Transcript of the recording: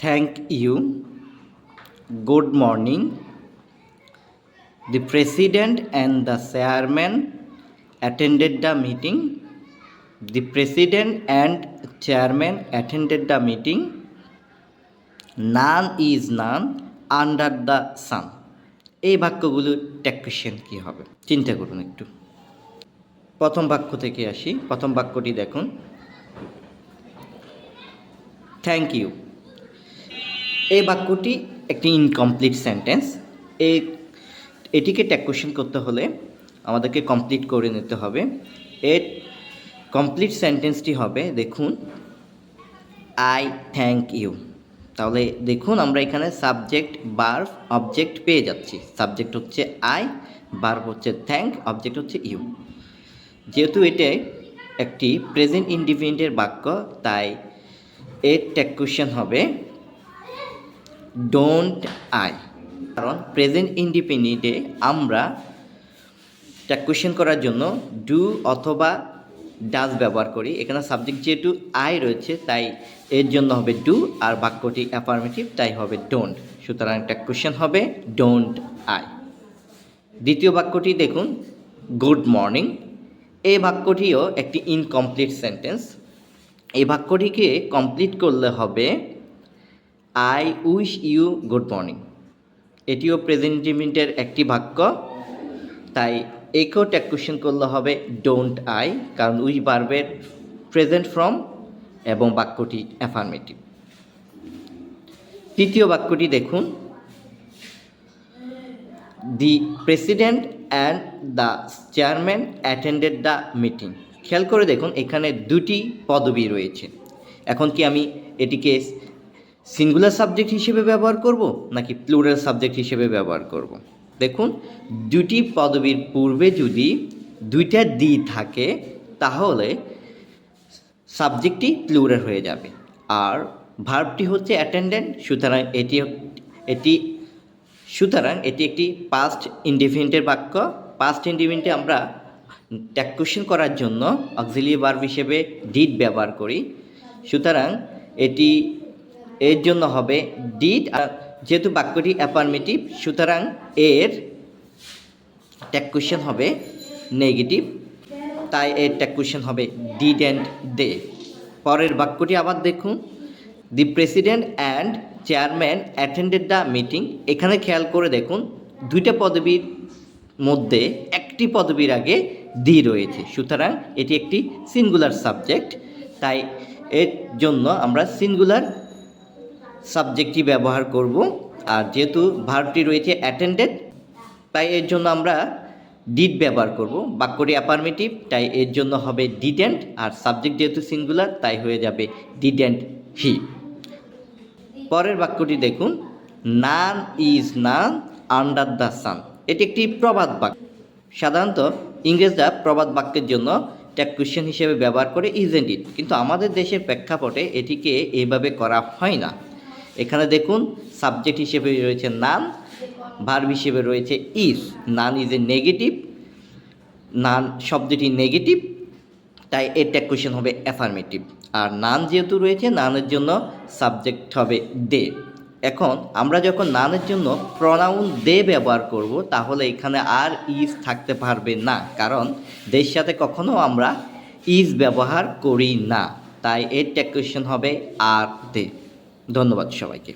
Thank you. Good morning. The president and the chairman attended the meeting. The president and chairman attended the meeting. None is none under the sun. এই বাক্যগুলোর ট্যাকুয়েশন কি হবে চিন্তা করুন একটু। প্রথম বাক্য থেকে আসি। প্রথম বাক্যটি দেখুন, থ্যাংক ইউ। এই বাক্যটি একটি ইনকমপ্লিট সেন্টেন্স। এটিকে ট্যাকুয়েশন করতে হলে আমাদেরকে কমপ্লিট করে নিতে হবে। এর কমপ্লিট সেন্টেন্সটি হবে, দেখুন, আই থ্যাংক ইউ। তাহলে দেখুন আমরা এখানে সাবজেক্ট, ভার্ব, অবজেক্ট পেয়ে যাচ্ছি। সাবজেক্ট হচ্ছে আই, ভার্ব হচ্ছে থ্যাংক, অবজেক্ট হচ্ছে ইউ। যেহেতু এটা একটি প্রেজেন্ট ইনডিফিনিটের বাক্য, তাই এর ট্যাকুয়েশন হবে ডোন্ট আই। কারণ প্রেজেন্ট ইনডিফিনিটে আমরা ট্যাকুয়েশন করার জন্য ডু অথবা ডাজ ব্যবহার করি। এখানে সাবজেক্ট যেহেতু আই রয়েছে, তাই এর জন্য হবে ডু, আর বাক্যটি অ্যাফার্মেটিভ, তাই হবে ডোন্ট। সুতরাং ট্যাকুয়েশন হবে ডোন্ট আই। দ্বিতীয় বাক্যটি দেখুন, গুড মর্নিং। এই বাক্যটিও একটি ইনকমপ্লিট সেন্টেন্স। এই বাক্যটিকে কমপ্লিট করলে হবে I wish you good morning. এটিও প্রেজেন্ট ইনডিফিনিটের একটি বাক্য, তাই একেও ট্যাকুয়েশন করলে হবে ডোন্ট আই, কারণ উইশ ভার্বের প্রেজেন্ট ফর্ম এবং বাক্যটি অ্যাফার্মেটিভ। তৃতীয় বাক্যটি দেখুন, the president and the chairman attended the meeting. খেয়াল করে দেখুন এখানে দুটি পদবি রয়েছে। এখন কি আমি এটিকে সিঙ্গুলার সাবজেক্ট হিসেবে ব্যবহার করব নাকি প্লুরাল সাবজেক্ট হিসেবে ব্যবহার করব? দেখুন, দুটি পদবীর পূর্বে যদি দুইটা দি থাকে তাহলে সাবজেক্টটি প্লুরাল হয়ে যাবে, আর ভার্বটি হচ্ছে অ্যাটেন্ডেন্ট। সুতরাং এটি একটি পাস্ট ইনডিফিনিটের বাক্য। পাস্ট ইনডিফিনিটে আমরা ট্যাকুয়েশন করার জন্য অক্সিলিয়ারি ভার্ব হিসেবে ডিড ব্যবহার করি। সুতরাং এটি এর জন্য হবে ডিড। আর যেহেতু বাক্যটি অ্যাফার্মেটিভ, সুতরাং এর ট্যাকুয়েশন হবে নেগেটিভ, তাই এর ট্যাকুয়েশন হবে ডিডেন্ট দে। পরের বাক্যটি আবার দেখুন, the president and chairman attended the meeting. এখানে খেয়াল করে দেখুন দুইটা পদবীর মধ্যে একটি পদবীর আগে দি রয়েছে, সুতরাং এটি একটি সিঙ্গুলার সাবজেক্ট, তাই এর জন্য আমরা সিঙ্গুলার সাবজেক্টটি ব্যবহার করব। আর যেহেতু ভার্বটি রয়েছে অ্যাটেন্ডেড, তাই এর জন্য আমরা ডিড ব্যবহার করব। বাক্যটি অ্যাফার্মেটিভ, তাই এর জন্য হবে ডিডেন্ট, আর সাবজেক্ট যেহেতু সিঙ্গুলার তাই হয়ে যাবে ডিডেন্ট হি। পরের বাক্যটি দেখুন, নান is none under the sun. এটি একটি প্রবাদ বাক্য। সাধারণত ইংরেজরা প্রবাদ বাক্যের জন্য ট্যাকুয়েশন হিসেবে ব্যবহার করে ইজেন্ট ইট, কিন্তু আমাদের দেশের প্রেক্ষাপটে এটিকে এইভাবে করা হয় না। এখানে দেখুন সাবজেক্ট হিসেবে রয়েছে নান, ভার্ব হিসেবে রয়েছে is. None is a negative, none শব্দটি নেগেটিভ, তাই এর ট্যাকুয়েশন হবে অ্যাফার্মেটিভ। আর নান যেহেতু রয়েছে, নানের জন্য সাবজেক্ট হবে দে। এখন আমরা যখন নানের জন্য প্রনাউন দে ব্যবহার করব, তাহলে এখানে আর ইজ থাকতে পারবে না, কারণ দের সাথে কখনো আমরা ইজ ব্যবহার করি না, তাই এর ট্যাকুয়েশন হবে আর দে। ধন্যবাদ সবাইকে।